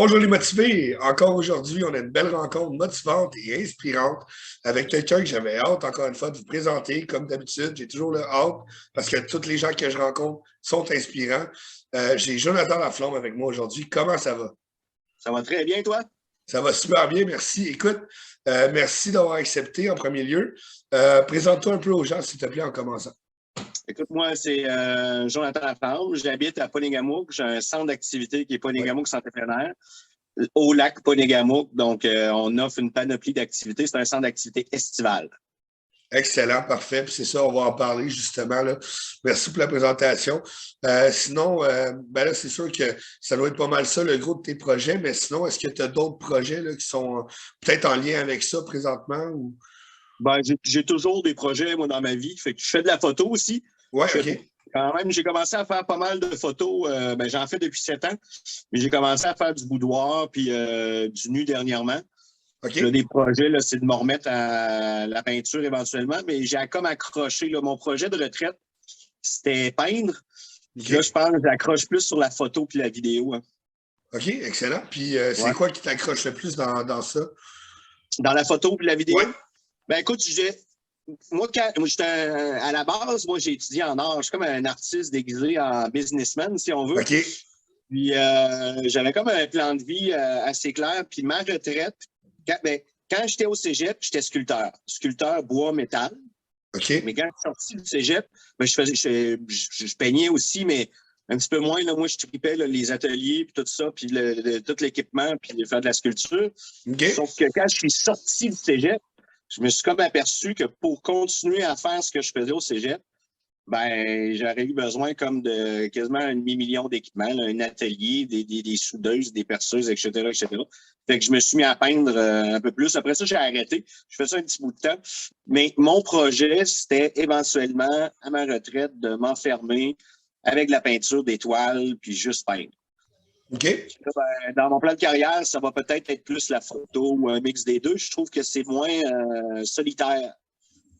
Bonjour les motivés! Encore aujourd'hui, on a une belle rencontre motivante et inspirante avec quelqu'un que j'avais hâte, encore une fois, de vous présenter. Comme d'habitude, j'ai toujours le hâte parce que tous les gens que je rencontre sont inspirants. J'ai Jonathan Laflamme avec moi aujourd'hui. Comment ça va? Ça va très bien, toi? Ça va super bien, merci. Écoute, merci d'avoir accepté en premier lieu. Présente-toi un peu aux gens, s'il te plaît, en commençant. Écoute, moi, c'est Jonathan Laflamme. J'habite à Ponégamouk. J'ai un centre d'activité qui est Oui. Ponégamouk Santé plein air, au lac Ponégamouk. Donc, on offre une panoplie d'activités. C'est un centre d'activité estival. Excellent, parfait. Puis c'est ça, on va en parler justement. Là. Merci pour la présentation. Sinon, ben là, c'est sûr que ça doit être pas mal ça, le gros de tes projets, mais sinon, est-ce que tu as d'autres projets là, qui sont peut-être en lien avec ça présentement? Ou... Ben, j'ai toujours des projets, moi, dans ma vie. Fait que je fais de la photo aussi. Ouais, Je fais OK. quand même, j'ai commencé à faire pas mal de photos. J'en fais depuis 7 ans. Mais j'ai commencé à faire du boudoir puis du nu dernièrement. J'ai OK. des projets, là, c'est de me remettre à la peinture éventuellement, mais j'ai comme accroché. Là, mon projet de retraite, c'était peindre. Puis là, je OK. pense que j'accroche plus sur la photo puis la vidéo. Hein. OK, excellent. Puis c'est Ouais. quoi qui t'accroche le plus dans ça? Dans la photo puis la Ouais. vidéo, ben écoute, moi, j'étais à la base, moi, j'ai étudié en art. Je suis comme un artiste déguisé en businessman, si on veut. OK. Puis j'avais comme un plan de vie assez clair. Puis ma retraite, quand j'étais au cégep, j'étais sculpteur. Sculpteur bois, métal. OK. Mais quand je suis sorti du cégep, ben, je peignais aussi, mais un petit peu moins. Là, moi, je tripais là, les ateliers, puis tout ça, puis tout l'équipement, puis faire de la sculpture. OK. Sauf que quand je suis sorti du cégep, je me suis comme aperçu que pour continuer à faire ce que je faisais au cégep, ben, j'aurais eu besoin comme de quasiment un demi-million d'équipements, là, un atelier, des soudeuses, des perceuses, etc., etc. Fait que je me suis mis à peindre un peu plus. Après ça, j'ai arrêté. Je fais ça un petit bout de temps. Mais mon projet, c'était éventuellement, à ma retraite, de m'enfermer avec de la peinture d'étoiles, puis juste peindre. OK. Là, ben, dans mon plan de carrière, ça va peut-être être plus la photo ou un mix des deux. Je trouve que c'est moins solitaire,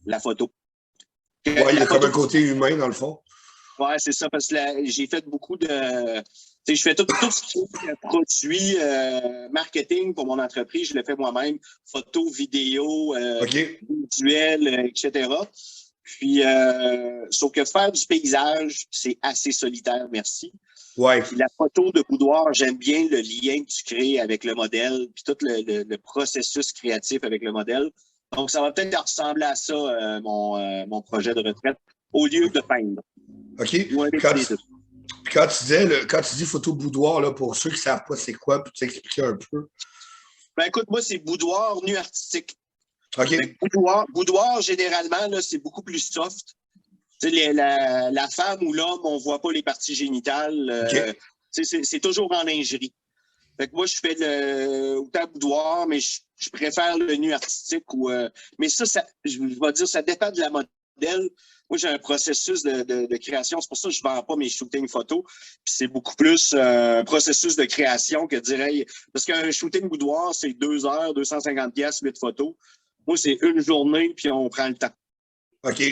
la photo. Ouais, il y La a comme photo, un côté humain dans le fond. ouais, c'est ça, parce que j'ai fait beaucoup de. Tu sais, je fais tout ce qui est produit, marketing pour mon entreprise, je le fais moi-même, photos, vidéos, OK. visuels, etc. Puis, sauf que faire du paysage, c'est assez solitaire, merci. Ouais. Puis la photo de boudoir, j'aime bien le lien que tu crées avec le modèle, puis tout le processus créatif avec le modèle. Donc, ça va peut-être ressembler à ça, mon projet de retraite, au lieu de peindre. OK. Ou un mix des deux. Puis quand tu disais, quand tu dis photo boudoir, là, pour ceux qui ne savent pas c'est quoi, peux-tu expliquer un peu? Ben écoute, moi, c'est boudoir nu artistique. OK. Boudoir, généralement, là, c'est beaucoup plus soft. Tu sais, la femme ou l'homme, on ne voit pas les parties génitales. OK. C'est toujours en lingerie. Fait que moi, je fais autant boudoir, mais je préfère le nu artistique. Mais ça, je vais dire, ça dépend de la modèle. Moi, j'ai un processus de création. C'est pour ça que je ne vends pas mes shootings photos. Puis c'est beaucoup plus un processus de création que dirais. Parce qu'un shooting boudoir, c'est 2 heures, 250 pièces, 8 photos. Moi, c'est une journée, puis on prend le temps. OK.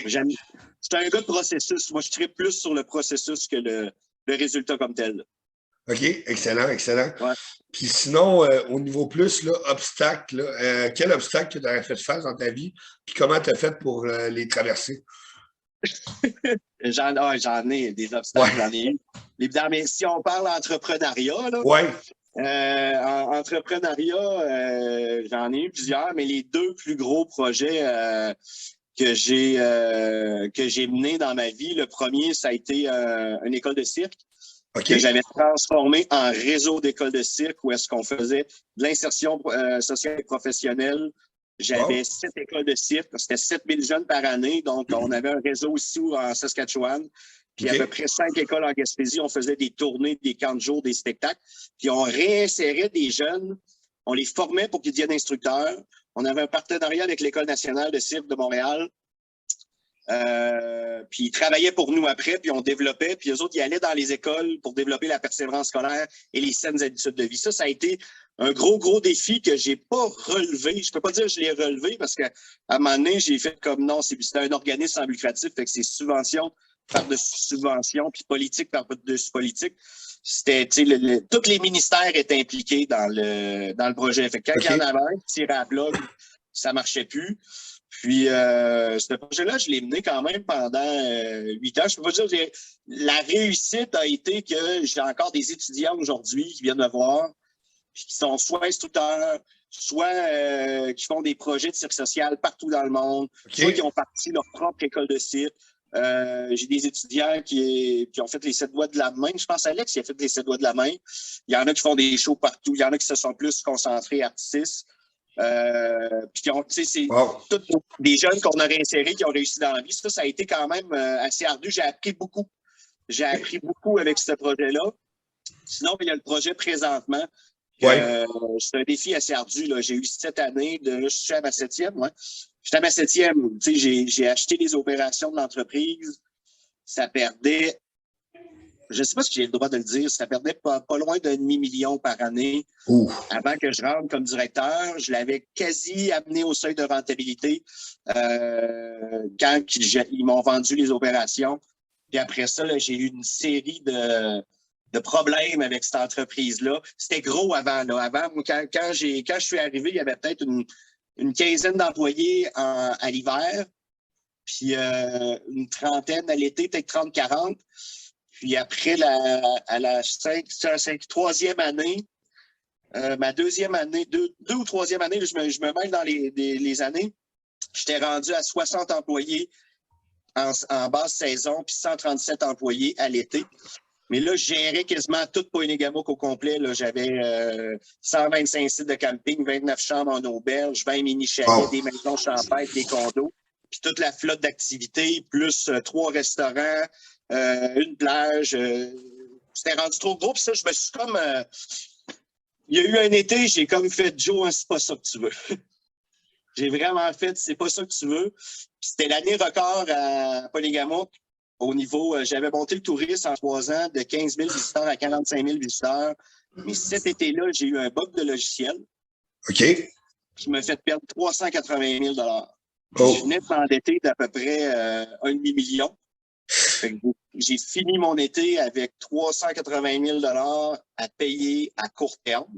C'est un gars de processus. Moi, je tripe plus sur le processus que le résultat comme tel. OK. Excellent, excellent. Ouais. Puis sinon, au niveau plus, là, obstacle, là, quel obstacle tu aurais fait face dans ta vie? Puis comment tu as fait pour les traverser? J'en ai des Ouais. obstacles, j'en ai eu. Mais si on parle entrepreneuriat, là, Ouais. en entrepreneuriat, j'en ai eu plusieurs, mais les 2 plus gros projets que j'ai menés dans ma vie, le premier, ça a été une école de cirque OK. que j'avais transformée en réseau d'écoles de cirque où est-ce qu'on faisait de l'insertion sociale et professionnelle. J'avais Bon. 7 écoles de cirque. C'était 7000 jeunes par année. Donc, on avait un réseau ici en Saskatchewan. Puis, à peu OK. près 5 écoles en Gaspésie. On faisait des tournées, des camps de jour, des spectacles. Puis, on réinsérait des jeunes. On les formait pour qu'ils deviennent instructeurs. On avait un partenariat avec l'École nationale de cirque de Montréal. Puis ils travaillaient pour nous après, puis on développait, puis eux autres, ils allaient dans les écoles pour développer la persévérance scolaire et les saines habitudes de vie. Ça a été un gros défi que j'ai pas relevé. Je peux pas dire que je l'ai relevé parce qu'à un moment donné, j'ai fait comme non, c'était un organisme sans but lucratif, fait que c'est subvention par-dessus subvention, puis politique par-dessus politique. C'était, tu sais, tous les ministères étaient impliqués dans le projet. Fait que quand il y en avait un qui tirait à blog, ça marchait plus. Puis, ce projet-là, je l'ai mené quand même pendant 8 ans. Je peux pas dire que la réussite a été que j'ai encore des étudiants aujourd'hui qui viennent me voir, puis qui sont soit instructeurs, soit qui font des projets de cirque social partout dans le monde, soit qui ont parti leur propre école de cirque. J'ai des étudiants qui ont fait les 7 doigts de la main. Je pense à Alex qui a fait les 7 doigts de la main. Il y en a qui font des shows partout. Il y en a qui se sont plus concentrés artistes. Puis qui ont, tu sais, c'est tous des jeunes qu'on a réinsérés qui ont réussi dans la vie. Ça a été quand même assez ardu. J'ai appris beaucoup. J'ai appris beaucoup avec ce projet-là. Sinon, il y a le projet présentement. C'est un défi assez ardu. J'ai eu 7 années. Je suis à ma 7e. Ouais. J'étais à ma 7e. Tu sais, j'ai acheté les opérations de l'entreprise. Ça perdait, je ne sais pas si j'ai le droit de le dire, ça perdait pas loin d'1,5 million par année. Avant que je rentre comme directeur. Je l'avais quasi amené au seuil de rentabilité quand ils m'ont vendu les opérations. Puis après ça, j'ai eu une série de problèmes avec cette entreprise-là. C'était gros avant. Avant, quand je suis arrivé, il y avait peut-être une quinzaine d'employés à l'hiver, puis une trentaine à l'été, peut-être 30-40. Puis après, à la 3e année, ma 2e année, 2 ou 3e année, je me mêle dans les années, j'étais rendu à 60 employés en basse saison, puis 137 employés à l'été. Mais là, je gérais quasiment tout Poinégamook au complet. J'avais 125 sites de camping, 29 chambres en auberge, 20 mini-chalets, des maisons champêtres, des condos, puis toute la flotte d'activités, plus 3 restaurants, une plage. C'était rendu trop gros. Puis ça, je me suis comme... il y a eu un été, j'ai comme fait « Joe, c'est pas ça que tu veux. » J'ai vraiment fait « c'est pas ça que tu veux ». Puis c'était l'année record à Poinégamook. Au niveau, j'avais monté le tourisme en 3 ans de 15 000 visiteurs à 45 000 visiteurs. Mais cet été-là, j'ai eu un bug de logiciel. Qui m'a fait perdre 380 000 Je venais de m'endetter d'à peu près 1,5 million. J'ai fini mon été avec 380 000 à payer à court terme.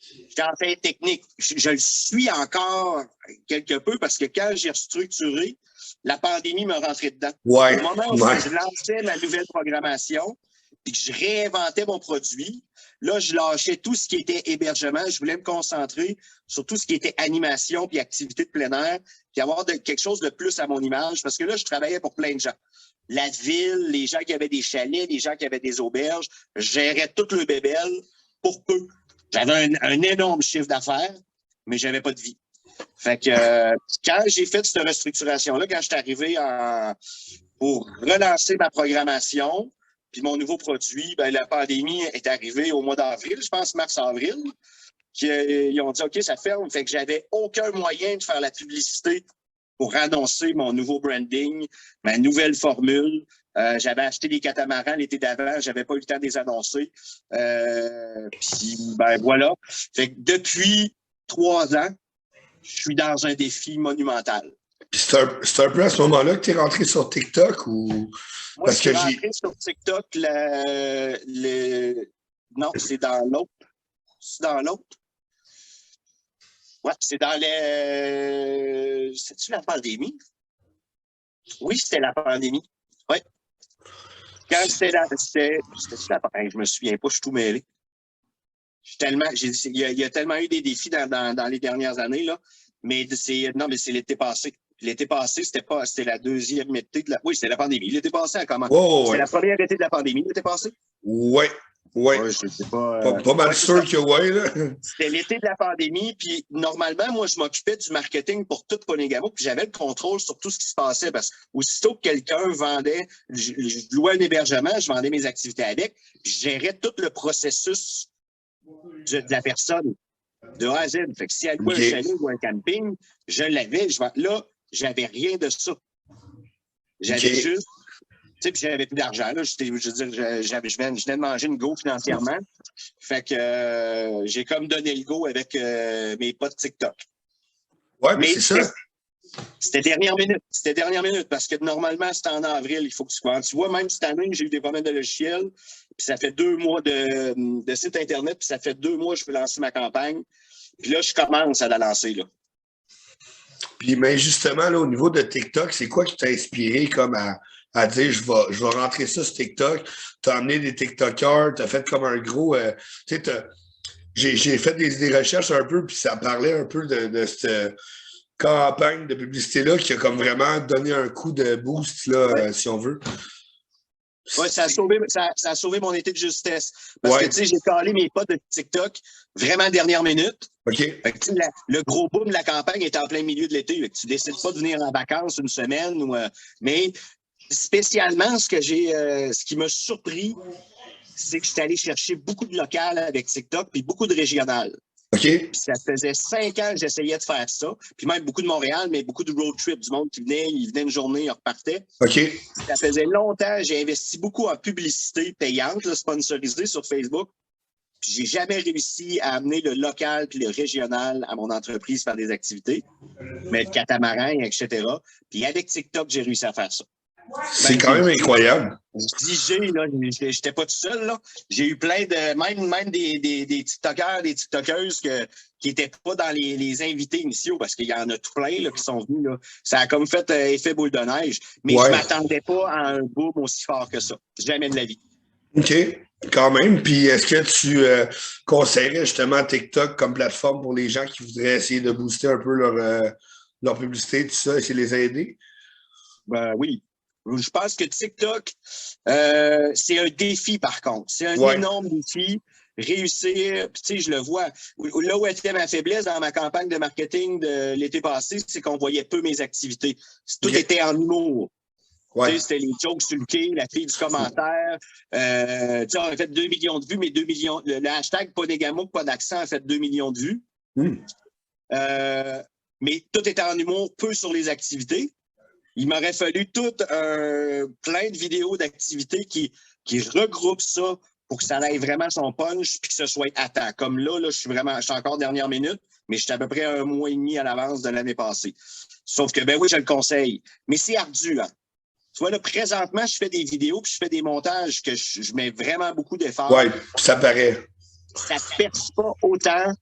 J'étais en fait technique. Je le suis encore quelque peu parce que quand j'ai restructuré, la pandémie me rentrait dedans. Au moment où je lançais ma nouvelle programmation et que je réinventais mon produit, là, je lâchais tout ce qui était hébergement. Je voulais me concentrer sur tout ce qui était animation puis activité de plein air, puis avoir quelque chose de plus à mon image parce que là, je travaillais pour plein de gens. La ville, les gens qui avaient des chalets, les gens qui avaient des auberges, je gérais tout le bébel pour peu. J'avais un énorme chiffre d'affaires, mais j'avais pas de vie. Fait que quand j'ai fait cette restructuration-là, quand je suis arrivé pour relancer ma programmation, puis mon nouveau produit, ben, la pandémie est arrivée au mois d'avril, je pense mars-avril. Ils ont dit « OK, ça ferme ». Fait que j'avais aucun moyen de faire la publicité pour annoncer mon nouveau branding, ma nouvelle formule. J'avais acheté des catamarans l'été d'avant, j'avais pas eu le temps de les annoncer. Puis, ben voilà. Fait que depuis 3 ans, je suis dans un défi monumental. C'est un peu à ce moment-là que tu es rentré sur TikTok ou... Moi, je suis rentré sur TikTok, non, c'est dans l'autre. C'est dans l'autre. Ouais, c'est dans C'est-tu la pandémie? Oui, c'était la pandémie. Oui. Quand c'était la pandémie, je me souviens pas, je suis tout mêlé. Il y a tellement eu des défis dans les dernières années, là. Mais c'est l'été passé. L'été passé, c'était la 2e été de la... Oui, c'était la pandémie. L'été passé, à comment? C'était la première été de la pandémie, l'été passé? Oui. Ouais, je sais pas. Pas mal sûr que oui, là. C'était l'été de la pandémie, puis normalement, moi, je m'occupais du marketing pour tout Poinégamook, puis j'avais le contrôle sur tout ce qui se passait, parce qu'aussitôt que quelqu'un vendait, je louais un hébergement, je vendais mes activités avec, puis je gérais tout le processus de la personne, de A à Z. Fait que si elle louait un chalet ou un camping, je l'avais. Là, j'avais rien de ça. J'avais juste... Tu sais, puis j'avais plus d'argent. Je veux dire, je venais de manger une go financièrement. Fait que j'ai comme donné le go avec mes potes TikTok. Oui, mais c'est ça. C'était dernière minute. C'était dernière minute parce que normalement, c'était en avril. Il faut que tu commences. Tu vois, même cette année, j'ai eu des problèmes de logiciel. Puis ça fait 2 mois de site Internet. Puis ça fait 2 mois que je veux lancer ma campagne. Puis là, je commence à la lancer. Là. Puis, mais justement, là, au niveau de TikTok, c'est quoi qui t'a inspiré comme à dire je vais rentrer ça sur TikTok? Tu as amené des TikTokers, tu as fait comme un gros. Tu sais, j'ai fait des recherches un peu, puis ça parlait un peu de cette campagne de publicité-là qui a comme vraiment donné un coup de boost, là, Ouais. si on veut. Ouais, ça a sauvé mon été de justesse. Parce que, Ouais. tu sais, j'ai calé mes potes de TikTok vraiment dernière minute. OK. Fait que, le gros boom de la campagne est en plein milieu de l'été. Tu décides pas de venir en vacances une semaine. Mais spécialement, ce qui m'a surpris, c'est que je suis allé chercher beaucoup de local avec TikTok puis beaucoup de régional. OK. Puis ça faisait 5 ans que j'essayais de faire ça. Puis même beaucoup de Montréal, mais beaucoup de road trip, du monde qui venait, il venait une journée, il repartait. OK. Ça faisait longtemps, j'ai investi beaucoup en publicité payante, là, sponsorisée sur Facebook. Puis j'ai jamais réussi à amener le local puis le régional à mon entreprise par des activités, mettre catamaran, etc. Puis avec TikTok, j'ai réussi à faire ça. C'est quand même incroyable. Je dis j'ai, là, j'étais pas tout seul, là. J'ai eu plein de, même des TikTokers, des TikTokeuses qui étaient pas dans les invités initiaux, parce qu'il y en a tout plein, là, qui sont venus, là. Ça a comme fait effet boule de neige. Mais Ouais. je m'attendais pas à un boom aussi fort que ça. Jamais de la vie. OK. Quand même. Puis est-ce que tu conseillerais justement TikTok comme plateforme pour les gens qui voudraient essayer de booster un peu leur publicité, tout ça, essayer de les aider? Ben oui. Je pense que TikTok, c'est un défi, par contre. C'est un énorme défi. Réussir, tu sais, je le vois. Là où était ma faiblesse dans ma campagne de marketing de l'été passé, c'est qu'on voyait peu mes activités. Tout était en humour. Ouais. Tu sais, c'était les jokes sur le quai, la fille du commentaire. Tu sais, on a fait 2 millions de vues, mais 2 millions. Le hashtag pas d'égamo, pas d'accent a fait 2 millions de vues. Mais tout était en humour, peu sur les activités. Il m'aurait fallu plein de vidéos d'activités qui regroupent ça pour que ça aille vraiment son punch puis que ce soit à temps. Comme là, je suis encore dernière minute, mais je suis à peu près 1 mois et demi à l'avance de l'année passée. Sauf que, ben oui, je le conseille. Mais c'est ardu, hein. Tu vois, là, présentement, je fais des vidéos puis je fais des montages que je mets vraiment beaucoup d'efforts. Oui, ça paraît. Ça ne perce pas autant.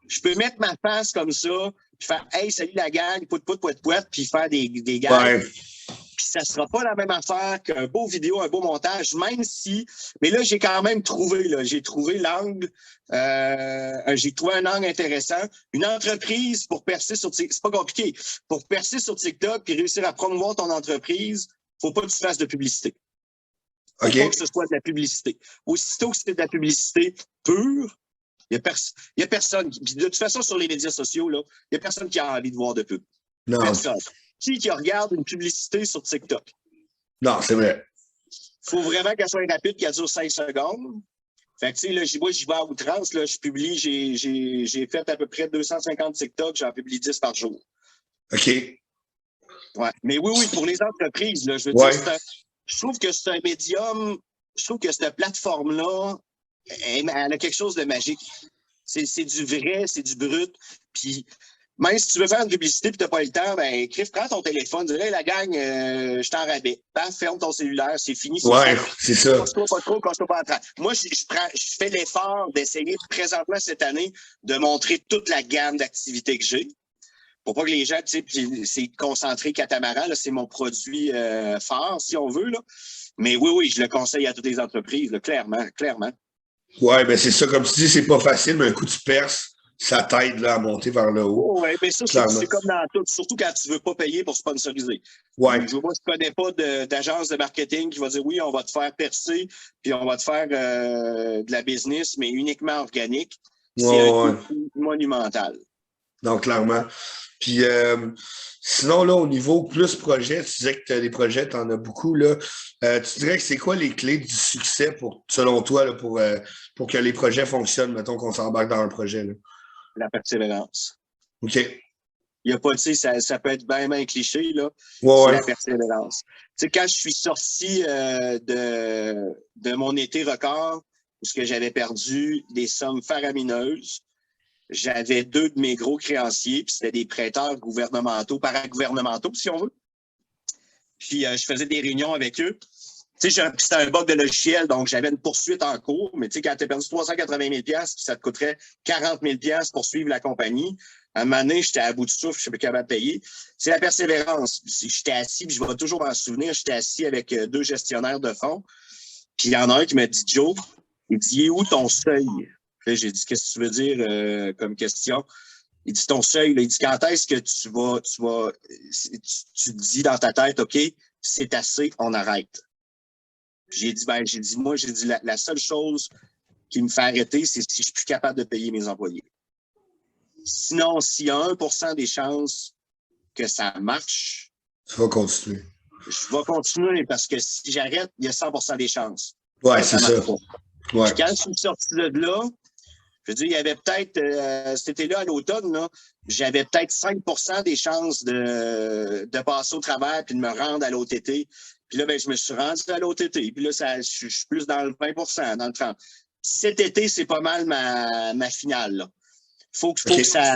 Je peux mettre ma face comme ça, puis faire « Hey, salut la gang, pout, pout, pout, pout », puis faire des gags. Ouais. Puis ça ne sera pas la même affaire qu'un beau vidéo, un beau montage, même si... Mais là, j'ai quand même trouvé, j'ai trouvé l'angle, j'ai trouvé un angle intéressant. Une entreprise, pour percer sur TikTok, c'est pas compliqué. Pour percer sur TikTok puis réussir à promouvoir ton entreprise, il ne faut pas que tu fasses de publicité. Il ne faut pas que ce soit de la publicité. Aussitôt que c'est de la publicité pure, il n'y a personne. De toute façon, sur les médias sociaux, il n'y a personne qui a envie de voir de pub. Non. Personne. Qui regarde une publicité sur TikTok? Non, c'est vrai. Il faut vraiment qu'elle soit rapide, qu'elle dure 5 secondes. Fait que, tu sais, là, moi, j'y vais à outrance. Là, je publie, j'ai fait à peu près 250 TikTok, j'en publie 10 par jour. OK. Ouais. Mais oui, pour les entreprises, là, je veux dire, je trouve que c'est un médium, je trouve que cette plateforme-là, elle a quelque chose de magique. C'est du vrai, c'est du brut. Puis, même si tu veux faire une publicité et tu n'as pas le temps, ben, Criff, prends ton téléphone, dis, hey, la gang, je t'en rabais. Ferme ton cellulaire, c'est fini. Ouais, c'est ça. Casse-toi pas trop, casse-toi pas en train. Moi, je fais l'effort d'essayer présentement cette année de montrer toute la gamme d'activités que j'ai. Pour pas que les gens, tu sais, c'est concentré catamaran, là, c'est mon produit phare, si on veut. Là. Mais oui, je le conseille à toutes les entreprises, là, clairement. Oui, mais c'est ça, comme tu dis, c'est pas facile, mais un coup tu perces, ça t'aide là, à monter vers le haut. Oui, mais ça, c'est comme dans tout, surtout quand tu veux pas payer pour sponsoriser. Ouais. Moi, je connais pas d'agence de marketing qui va dire oui, on va te faire percer, puis on va te faire de la business, mais uniquement organique. C'est un défi monumental. Donc, clairement. Puis, sinon, là, au niveau plus projet, tu disais que tu as des projets, tu en as beaucoup, là. Tu dirais que c'est quoi les clés du succès, selon toi, là, pour que les projets fonctionnent, mettons qu'on s'embarque dans un projet, là? La persévérance. OK. Il n'y a pas, tu sais, ça peut être bien cliché, là. Ouais, c'est la persévérance. Tu sais, quand je suis sorti de mon été record, où j'avais perdu des sommes faramineuses, j'avais 2 de mes gros créanciers, puis c'était des prêteurs gouvernementaux, paragouvernementaux, si on veut. Puis je faisais des réunions avec eux. Tu sais, c'était un bug de logiciel, donc j'avais une poursuite en cours, mais tu sais, quand tu as perdu 380 000 puis ça te coûterait 40 000 pour suivre la compagnie. À un moment donné, j'étais à bout de souffle, je ne suis pas capable de payer. C'est la persévérance. J'étais assis, puis je vais toujours m'en souvenir, j'étais assis avec 2 gestionnaires de fonds. Puis il y en a un qui m'a dit, Joe, il dit, il est où ton seuil? Puis j'ai dit, qu'est-ce que tu veux dire comme question? Il dit, ton seuil, là, il dit, quand est-ce que tu te dis dans ta tête, OK, c'est assez, on arrête. J'ai dit, moi, la seule chose qui me fait arrêter, c'est si je suis plus capable de payer mes employés. Sinon, s'il y a 1% des chances que ça marche, tu vas continuer. Je vais continuer parce que si j'arrête, il y a 100% des chances. Ouais, c'est ça. Ouais. Puis quand je suis sorti de là, je veux dire, il y avait peut-être, cet été-là, à l'automne, là, j'avais peut-être 5% des chances de passer au travers puis de me rendre à l'OTT. Puis là, je me suis rendu à l'OTT. Puis là, je suis plus dans le 20%, dans le 30%. Cet été, c'est pas mal ma finale. Là. Faut que ça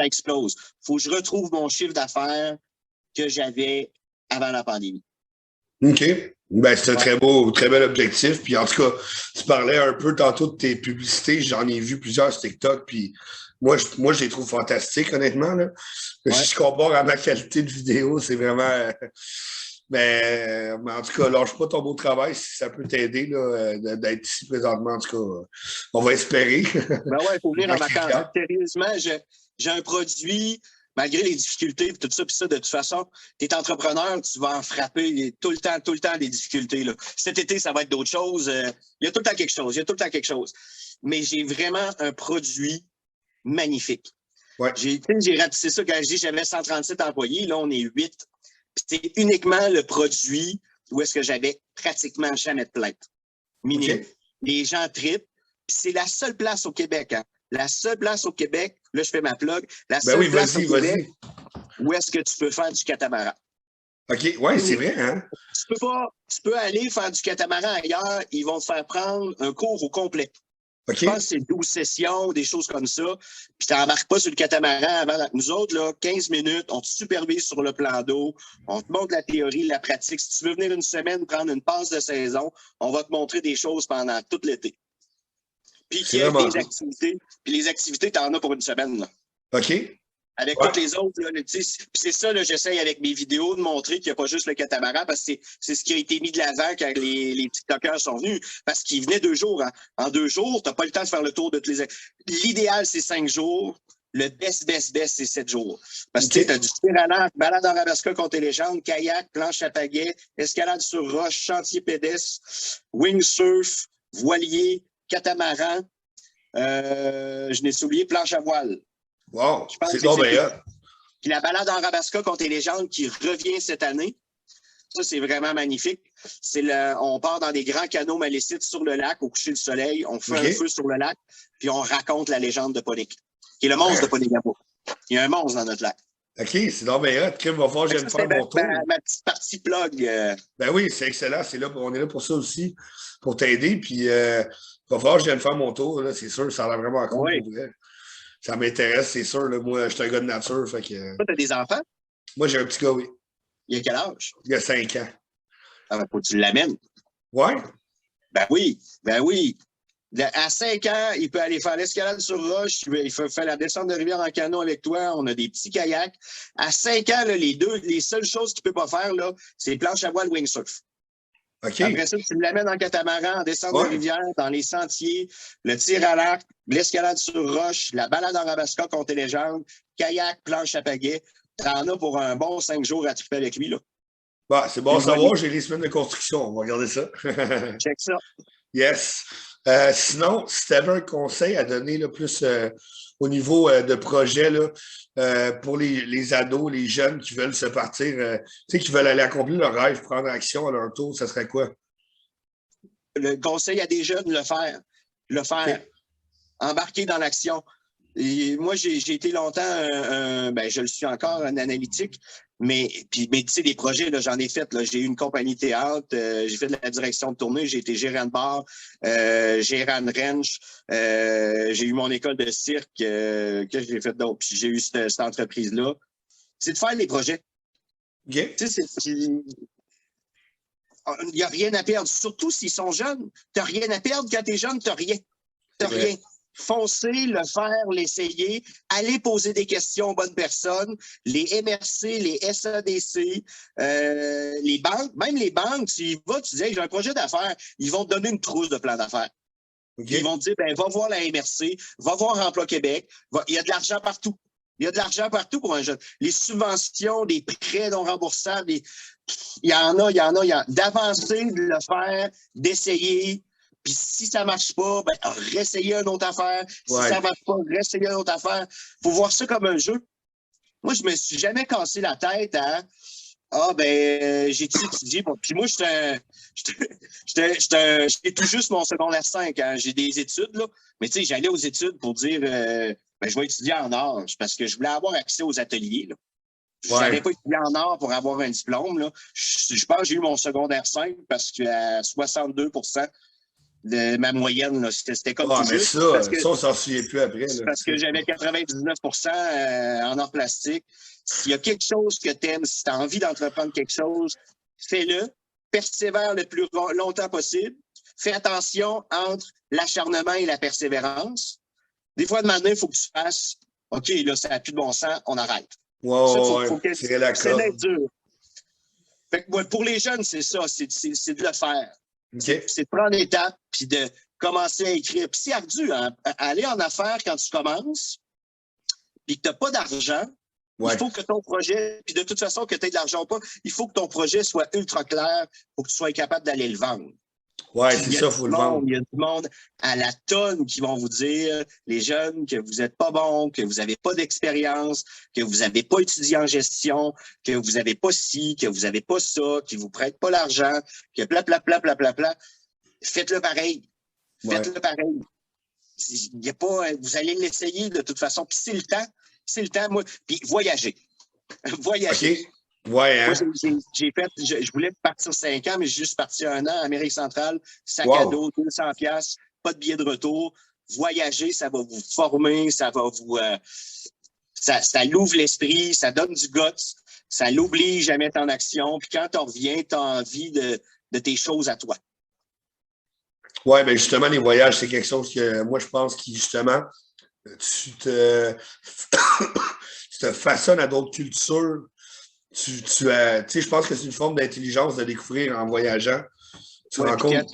explose. Faut que je retrouve mon chiffre d'affaires que j'avais avant la pandémie. OK. C'est un très bel objectif. Puis en tout cas, tu parlais un peu tantôt de tes publicités. J'en ai vu plusieurs sur TikTok. Puis moi, je les trouve fantastiques, honnêtement. Là. Ouais. Si je compare à ma qualité de vidéo, c'est vraiment. Mais en tout cas, lâche pas ton beau travail si ça peut t'aider d'être ici présentement. En tout cas, on va espérer. Il faut venir en vacances. Sérieusement, j'ai un produit. Malgré les difficultés et tout ça, de toute façon, tu es entrepreneur, tu vas en frapper tout le temps des difficultés. Là. Cet été, ça va être d'autres choses. Il y a tout le temps quelque chose. Mais j'ai vraiment un produit magnifique. Ouais. J'ai rapetissé ça quand je dis j'avais 137 employés. Là, on est 8. Puis c'est uniquement le produit où est-ce que j'avais pratiquement jamais de plainte. Minimum. Okay. Les gens trippent. Puis c'est la seule place au Québec, hein. La seule place au Québec, là, je fais ma plug, la seule place au Québec où est-ce que tu peux faire du catamaran. OK, oui, c'est vrai, hein? Tu peux aller faire du catamaran ailleurs, ils vont te faire prendre un cours au complet. Okay. Je pense que c'est 12 sessions, des choses comme ça. Puis tu n'embarques pas sur le catamaran avant. Nous autres, là, 15 minutes, on te supervise sur le plan d'eau, on te montre la théorie, la pratique. Si tu veux venir une semaine prendre une passe de saison, on va te montrer des choses pendant tout l'été. Puis qu'il y a des activités. Puis les activités, tu en as pour une semaine. Là. OK. Avec toutes les autres. Là, puis c'est ça, là, j'essaye avec mes vidéos de montrer qu'il n'y a pas juste le catamaran parce que c'est ce qui a été mis de l'avant quand les TikTokers sont venus. Parce qu'ils venaient 2 jours. Hein. En 2 jours, tu n'as pas le temps de faire le tour de tous les... L'idéal, c'est 5 jours. Le best, c'est 7 jours. Parce que tu as du tir à l'arc, balade en Rabasca contre les légendes, kayak, planche à pagaie, escalade sur roche, chantier pédestre, wingsurf, voilier, catamaran, je n'ai oublié planche à voile. Wow, c'est donc bien. Puis la balade en Rabasca contre les légendes qui revient cette année, ça, c'est vraiment magnifique. On part dans des grands canaux malécites sur le lac au coucher du soleil, on fait un feu sur le lac, puis on raconte la légende de Ponic, qui est le monstre de Ponegamo. Il y a un monstre dans notre lac. OK, c'est donc bien. Kim va falloir que j'aime faire mon tour. Ma petite partie plug. Ben oui, c'est excellent. On est là pour ça aussi, pour t'aider. Puis, il va falloir que j'aime faire mon tour. Là, c'est sûr, ça a l'air vraiment cool. Oui. Pour vrai. Ça m'intéresse, c'est sûr. Là. Moi, je suis un gars de nature. Fait que... Toi, tu as des enfants? Moi, j'ai un petit gars, oui. Il a quel âge? Il a 5 ans. Ah, ben, faut que tu l'amènes. Ouais? Ben oui. À 5 ans, il peut aller faire l'escalade sur roche, il peut faire la descente de rivière en canot avec toi, on a des petits kayaks. À 5 ans, là, les seules choses qu'il ne peut pas faire, là, c'est planche à voile wingsurf. Okay. Après ça, tu l'amènes en catamaran, en descente de rivière, dans les sentiers, le tir à l'arc, l'escalade sur roche, la balade en Rabasca contre les légendes, kayak, planche à pagaie. T'en as pour un bon 5 jours à triper avec lui, là. Bah, c'est bon à savoir, j'ai les semaines de construction. On va regarder ça. Check ça. Yes. Sinon, si tu avais un conseil à donner là, plus au niveau de projet là, pour les ados, les jeunes qui veulent se partir, qui veulent aller accomplir leur rêve, prendre action à leur tour, ça serait quoi? Le conseil à des jeunes, le faire. Okay. Embarquer dans l'action. Et moi, j'ai été longtemps, je le suis encore, un analytique. Mais tu sais, des projets, là, j'en ai fait. Là, j'ai eu une compagnie de théâtre, j'ai fait de la direction de tournée, j'ai été gérant de bar, gérant de ranch, j'ai eu mon école de cirque, que j'ai fait d'autres. Puis j'ai eu cette entreprise-là. C'est de faire des projets. OK. Tu sais, il n'y a rien à perdre, surtout s'ils sont jeunes. Tu n'as rien à perdre quand tu es jeune, tu n'as rien. Tu n'as rien. Foncer, le faire, l'essayer, aller poser des questions aux bonnes personnes, les MRC, les SADC, les banques, même les banques, tu y vas, tu dis hey, j'ai un projet d'affaires, ils vont te donner une trousse de plan d'affaires. Okay. Ils vont te dire ben, va voir la MRC, va voir Emploi Québec, il y a de l'argent partout. Il y a de l'argent partout pour un jeune. Les subventions, des prêts non remboursables, il y en a. D'avancer, de le faire, d'essayer. Puis si ça ne marche pas, ben, réessayer une autre affaire. Si ça ne marche pas, réessayer une autre affaire. Il faut voir ça comme un jeu. Moi, je ne me suis jamais cassé la tête à j'ai étudié. Bon, puis moi, j'ai tout juste mon secondaire 5. Hein. J'ai des études, là. Mais tu sais, j'allais aux études pour dire je vais étudier en art parce que je voulais avoir accès aux ateliers. Là. Je n'allais pas étudier en art pour avoir un diplôme. Là. Je pense que j'ai eu mon secondaire 5 parce qu'à 62% de ma moyenne, là, c'était comme tout juste. Ça, on s'en souvient plus après. Là. Parce que j'avais 99% en art plastique. S'il y a quelque chose que tu aimes, si tu as envie d'entreprendre quelque chose, fais-le, persévère le plus longtemps possible. Fais attention entre l'acharnement et la persévérance. Des fois, de maintenant, il faut que tu fasses OK, là, ça n'a plus de bon sens, on arrête. C'est dur. Fait que, pour les jeunes, c'est ça, c'est de le faire. Okay. C'est de prendre l'étape puis de commencer à écrire. Puis c'est ardu, hein? Aller en affaires quand tu commences, puis que tu n'as pas d'argent, il faut que ton projet, puis de toute façon, que tu aies de l'argent ou pas, il faut que ton projet soit ultra clair pour que tu sois capable d'aller le vendre. Oui, c'est ça, il faut le vendre. Il y a du monde à la tonne qui vont vous dire, les jeunes, que vous n'êtes pas bons, que vous n'avez pas d'expérience, que vous n'avez pas étudié en gestion, que vous n'avez pas ci, que vous n'avez pas ça, qu'ils ne vous prêtent pas l'argent, que pla. Faites-le pareil. Faites-le pareil. Il y a pas, vous allez l'essayer de toute façon. Puis c'est le temps. C'est le temps, moi. Puis voyager. Voyager. Okay. Ouais, hein? Moi, je voulais partir 5 ans, mais j'ai juste parti 1 an, Amérique centrale, sac à dos, 200$, pas de billet de retour. Voyager, ça va vous former, ça va vous... ça l'ouvre l'esprit, ça donne du guts, ça l'oblige à mettre en action. Puis quand tu reviens, tu as envie de tes choses à toi. Oui, bien justement, les voyages, c'est quelque chose que moi, je pense que justement, tu te façonnes à d'autres cultures. Tu sais, je pense que c'est une forme d'intelligence de découvrir en voyageant. Tu rencontres.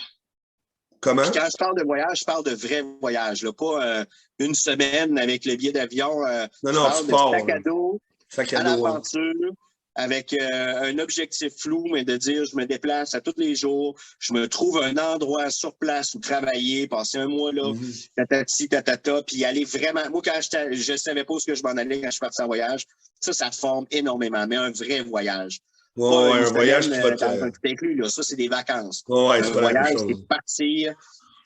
Comment? Puis quand je parle de voyage, je parle de vrai voyage, là, pas une semaine avec le billet d'avion. Non, je parle tu pars, de sac à dos, à l'aventure, avec un objectif flou, mais de dire je me déplace à tous les jours, je me trouve un endroit sur place où travailler, passer un mois là, tatati, tatata, puis aller vraiment. Moi, quand je ne savais pas où je m'en allais quand je suis parti en voyage, ça te forme énormément, mais un vrai voyage. Un voyage qui va te... dans un tout inclus, là. Ça, c'est des vacances. Ouais, un voyage, c'est partir,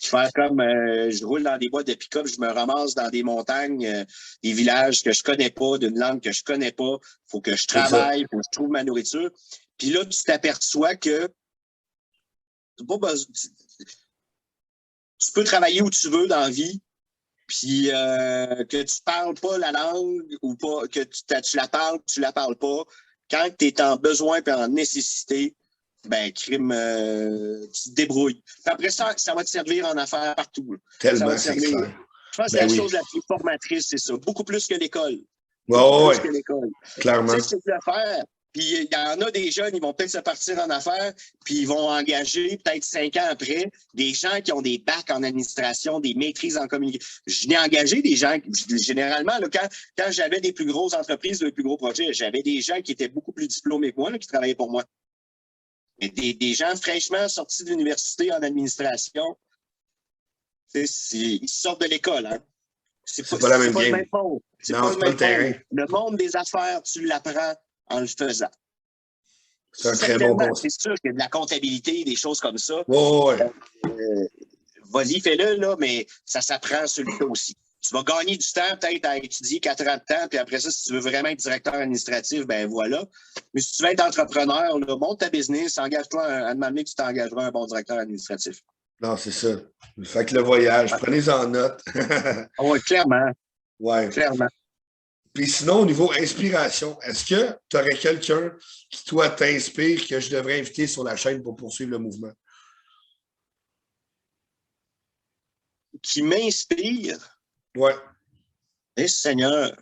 faire comme je roule dans des boîtes de pick-up, je me ramasse dans des montagnes, des villages que je connais pas, d'une langue que je connais pas. Il faut que je travaille, il faut que je trouve ma nourriture. Puis là, tu t'aperçois que tu peux travailler où tu veux dans la vie, puis que tu parles pas la langue ou pas, que tu la parles, tu la parles pas. Quand tu es en besoin et en nécessité, ben, crime, tu te débrouilles. Puis après ça va te servir en affaires partout. Tellement, c'est clair. Je pense que c'est la chose la plus formatrice, c'est ça. Beaucoup plus que l'école. Plus que l'école. Clairement. Tu sais, c'est l'affaire. Puis il y en a des jeunes, ils vont peut-être se partir en affaires, puis ils vont engager, peut-être 5 ans après, des gens qui ont des bacs en administration, des maîtrises en communication. Je n'ai engagé des gens, généralement, là, quand j'avais des plus grosses entreprises, des plus gros projets, j'avais des gens qui étaient beaucoup plus diplômés que moi, là, qui travaillaient pour moi. Mais des gens fraîchement sortis de l'université en administration, ils sortent de l'école. Hein? C'est pas la même game. Le même monde. C'est pas le terrain. Le monde des affaires, tu l'apprends en le faisant. C'est un très bon conseil. C'est sûr qu'il y a de la comptabilité, des choses comme ça. Ouais. Vas-y, fais-le, là, mais ça s'apprend celui-là aussi. Tu vas gagner du temps peut-être à étudier 4 ans de temps, puis après ça, si tu veux vraiment être directeur administratif, ben voilà. Mais si tu veux être entrepreneur, là, monte ta business, engage-toi à demander que tu t'engageras un bon directeur administratif. Non, c'est ça. Fait que le voyage, prenez-en note. Oui, clairement. Ouais. Clairement. Puis sinon, au niveau inspiration, est-ce que tu aurais quelqu'un qui, toi, t'inspire, que je devrais inviter sur la chaîne pour poursuivre le mouvement? Qui m'inspire? Ouais. Eh, Seigneur,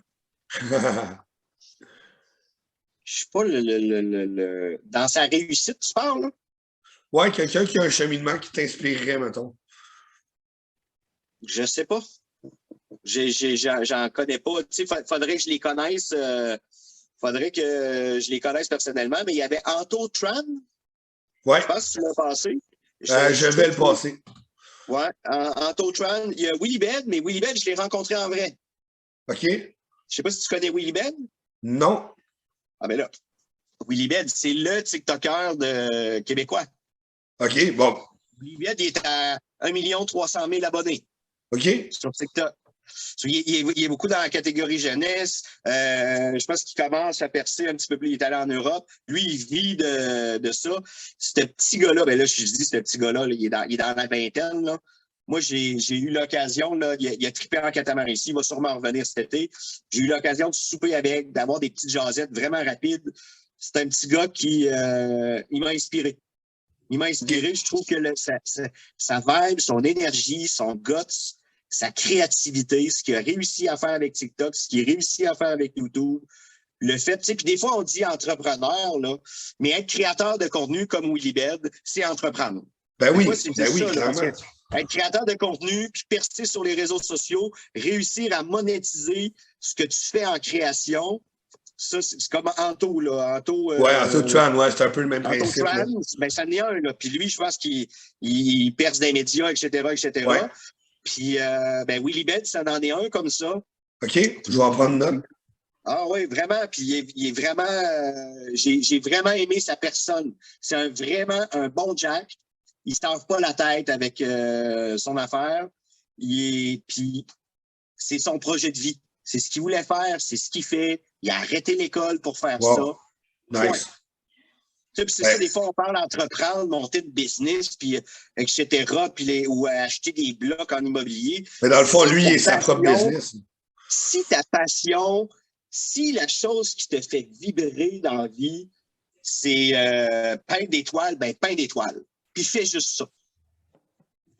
je suis pas dans sa réussite, tu parles, là? Ouais, quelqu'un qui a un cheminement qui t'inspirerait, mettons. Je sais pas. J'en connais pas. Tu sais, faudrait que je les connaisse. Faudrait que je les connaisse personnellement. Mais il y avait Anto Tran. Ouais. Je pense que tu l'as passé. Je vais le passer. Ouais. Anto Tran. Il y a Willy Ben, mais Willy Ben, je l'ai rencontré en vrai. OK. Je sais pas si tu connais Willy Ben. Non. Ah ben là, Willy Ben, c'est le TikToker de québécois. OK, bon. Willy Ben, il est à 1 300 000 abonnés. OK. Sur TikTok. Il est beaucoup dans la catégorie jeunesse. Je pense qu'il commence à percer un petit peu plus. Il est allé en Europe. Lui, il vit de ça. Ce petit gars-là, ben là, je dis ce petit gars-là, il est dans la vingtaine. Là. Moi, j'ai eu l'occasion, là, il a trippé en catamaran ici. Il va sûrement revenir cet été. J'ai eu l'occasion de souper avec, d'avoir des petites jasettes vraiment rapides. C'est un petit gars qui il m'a inspiré. Il m'a inspiré. Je trouve que sa vibe, son énergie, son guts, sa créativité, ce qu'il a réussi à faire avec TikTok, ce qu'il a réussi à faire avec YouTube, le fait, tu sais, puis des fois on dit entrepreneur, là, mais être créateur de contenu comme Willy Bed, c'est entreprendre. Ben oui, moi, c'est ben oui, ça, clairement. là, être créateur de contenu, puis percer sur les réseaux sociaux, réussir à monétiser ce que tu fais en création, ça, c'est comme Anto, là. Anto, Anto Tran, ouais, c'est un peu le même Anto principe. Tran, ben, ça en est un, là. Puis lui, je pense qu'il perce des médias, etc., etc. Ouais. Puis, ben, Willy Ben, ça en est un comme ça. OK, je vais en prendre note. Ah oui, vraiment. Puis, il est vraiment... j'ai vraiment aimé sa personne. C'est vraiment un bon Jack. Il ne se tord pas la tête avec son affaire. Puis, c'est son projet de vie. C'est ce qu'il voulait faire, c'est ce qu'il fait. Il a arrêté l'école pour faire ça. Nice. Puis c'est ça, des fois, on parle d'entreprendre, monter de business, puis etc., ou acheter des blocs en immobilier. Mais dans le fond, lui, il est sa propre business. Si ta passion, si la chose qui te fait vibrer dans la vie, c'est peindre des toiles, ben peins des toiles. Puis fais juste ça.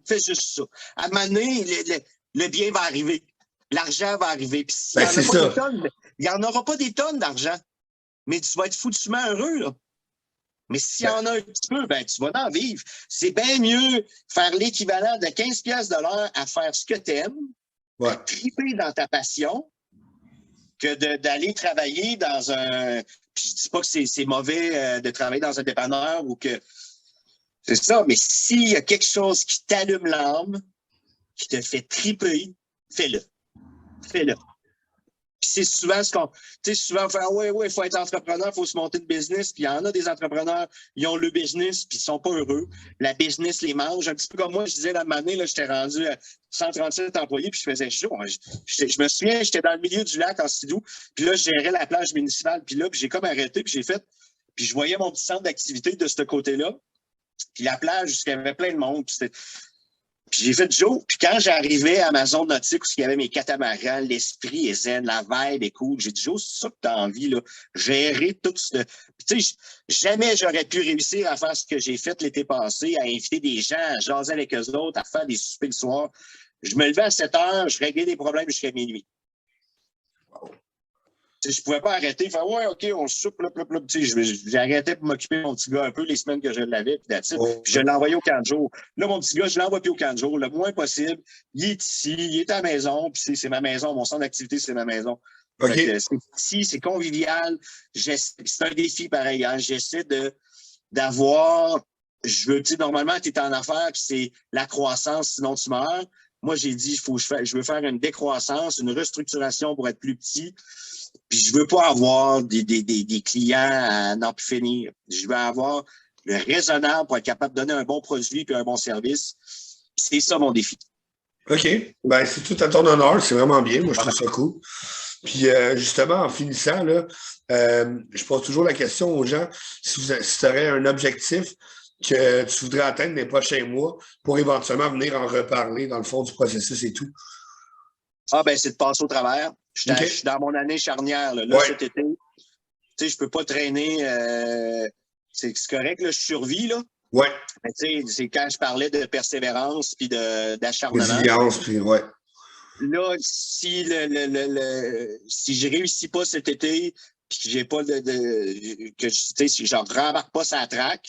Fais juste ça. À un moment donné, le bien va arriver. L'argent va arriver. Puis il n'y en aura pas des tonnes d'argent. Mais tu vas être foutument heureux, là. Mais s'il y en a un petit peu, ben, tu vas en vivre. C'est bien mieux faire l'équivalent de 15 piastres de l'heure à faire ce que tu aimes, à triper dans ta passion, que d'aller travailler dans un... Puis je dis pas que c'est mauvais de travailler dans un dépanneur ou que... C'est ça, mais s'il y a quelque chose qui t'allume l'âme, qui te fait triper, fais-le. Fais-le. Puis c'est souvent ce qu'on... Tu sais, souvent, on fait « ouais, il faut être entrepreneur, il faut se monter de business. » Puis il y en a des entrepreneurs, ils ont le business, puis ils sont pas heureux. La business les mange. Un petit peu comme moi, je disais, la année, là, j'étais rendu à 137 employés, puis je faisais chaud. Je me souviens, j'étais dans le milieu du lac en Sidou, puis là, je gérais la plage municipale. Puis là, puis j'ai comme arrêté, puis j'ai fait... Puis je voyais mon petit centre d'activité de ce côté-là. Puis la plage, il y avait plein de monde. Puis j'ai fait Joe. Puis quand j'arrivais à ma zone nautique où il y avait mes catamarans, l'esprit est zen, la vibe est cool, j'ai dit Joe, c'est ça que tu as envie, là, gérer tout ce... Puis tu sais, jamais j'aurais pu réussir à faire ce que j'ai fait l'été passé, à inviter des gens, à jaser avec eux autres, à faire des soupers le soir. Je me levais à 7 heures, je réglais des problèmes jusqu'à minuit. Je ne pouvais pas arrêter, faire ouais, OK, on soupe, j'ai arrêté pour m'occuper de mon petit gars un peu les semaines que je l'avais, puis je l'ai envoyé au camp de jour. Là, mon petit gars, je l'envoie plus au camp de jour, le moins possible. Il est ici, il est à la maison, puis c'est ma maison, mon centre d'activité, c'est ma maison. Okay. C'est ici, c'est convivial. C'est un défi pareil. Hein? J'essaie d'avoir. Je veux, tu sais, normalement, tu es en affaires, puis c'est la croissance, sinon tu meurs. Moi, j'ai dit, je veux faire une décroissance, une restructuration pour être plus petit. Puis je veux pas avoir des clients à n'en plus finir. Je veux avoir le raisonnable pour être capable de donner un bon produit puis un bon service. C'est ça mon défi. OK. Ben, c'est tout à ton honneur. C'est vraiment bien. Moi, je trouve ça cool. Puis, justement, en finissant, là, je pose toujours la question aux gens si tu aurais un objectif que tu voudrais atteindre les prochains mois pour éventuellement venir en reparler dans le fond du processus et tout. Ah, ben, c'est de passer au travers. Je OK. suis dans mon année charnière, là. Là, Ouais. cet été, tu sais, je peux pas traîner. C'est correct, là, je survis, là. Ouais. Mais tu sais, c'est quand je parlais de persévérance puis d'acharnement. Résilience, puis ouais. Là, si si je réussis pas cet été, puis que j'ai pas que tu sais, si je rembarque pas sa traque,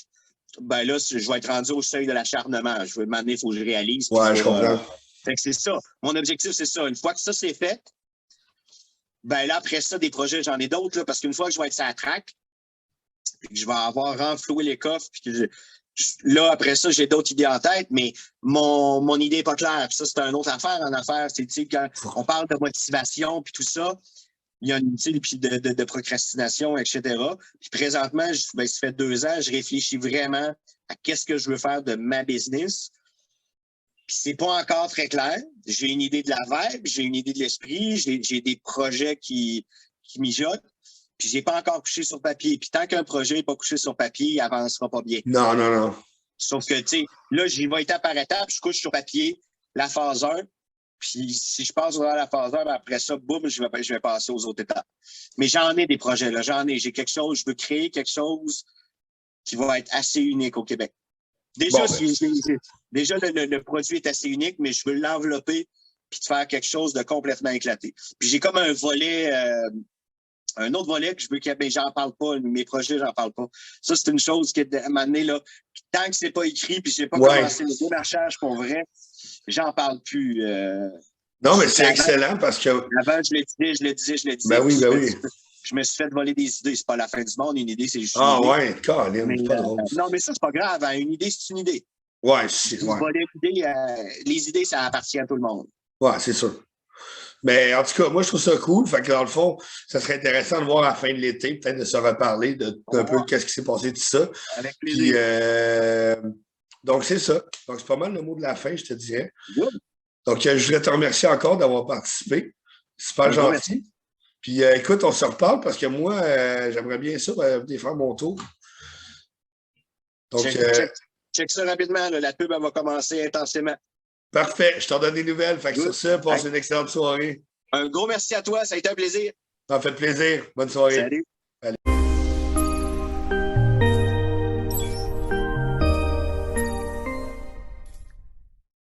ben là, je vais être rendu au seuil de l'acharnement. Je vais demander, il faut que je réalise. Ouais, je comprends. Fait que c'est ça. Mon objectif, c'est ça. Une fois que ça c'est fait, ben là, après ça, des projets, j'en ai d'autres, là, parce qu'une fois que je vais être sur la traque, puis que je vais avoir renfloué les coffres, puis que là, après ça, j'ai d'autres idées en tête, mais mon idée n'est pas claire. Puis ça, c'est une autre affaire en affaires. C'est, quand on parle de motivation, puis tout ça, il y a une puis de procrastination, etc. Puis présentement, ben, ça fait 2 ans, je réfléchis vraiment à qu'est-ce que je veux faire de ma business. Puis c'est pas encore très clair. J'ai une idée de la vibe, j'ai une idée de l'esprit, j'ai des projets qui mijotent. Puis j'ai pas encore couché sur papier. Puis tant qu'un projet n'est pas couché sur papier, il avancera pas bien. Non, non, non. Sauf que, tu sais, là, j'y vais étape par étape, je couche sur papier la phase 1. Puis si je passe dans la phase 1, ben après ça, boum, je vais passer aux autres étapes. Mais j'en ai des projets, là. J'ai quelque chose, je veux créer quelque chose qui va être assez unique au Québec. Déjà, déjà le produit est assez unique, mais je veux l'envelopper puis de faire quelque chose de complètement éclaté. Puis j'ai comme un volet, un autre volet que je veux mais j'en parle pas, mes projets, j'en parle pas. Ça, c'est une chose qui, à un moment donné, là, tant que c'est pas écrit puis j'ai pas commencé le démarchage pour vrai, j'en parle plus. Non, mais c'est excellent parce que. Avant, je le disais. Ben oui, ben oui. Je me suis fait voler des idées. C'est pas la fin du monde. Une idée, c'est juste une Ah idée. ouais, Colin, c'est pas drôle. Non, mais ça, c'est pas grave. Hein. Une idée, c'est une idée. Ouais, c'est. Ouais. Voler une idée, les idées, ça appartient à tout le monde. Ouais, c'est sûr. Mais en tout cas, moi, je trouve ça cool. Fait que dans le fond, ça serait intéressant de voir à la fin de l'été, peut-être de se reparler d'un peu qu'est-ce qui s'est passé, tout ça. Avec plaisir. Puis, donc, c'est ça. Donc, c'est pas mal le mot de la fin, je te dirais. Donc, je voudrais te remercier encore d'avoir participé. Super gentil. Puis, écoute, on se reparle parce que moi, j'aimerais bien ça, venir faire mon tour. Donc, check ça rapidement. Là. La pub, elle va commencer intensément. Parfait. Je t'en donne des nouvelles. Fait que sur ça, passe une excellente soirée. Un gros merci à toi. Ça a été un plaisir. Ça m'a fait plaisir. Bonne soirée. Salut. Allez.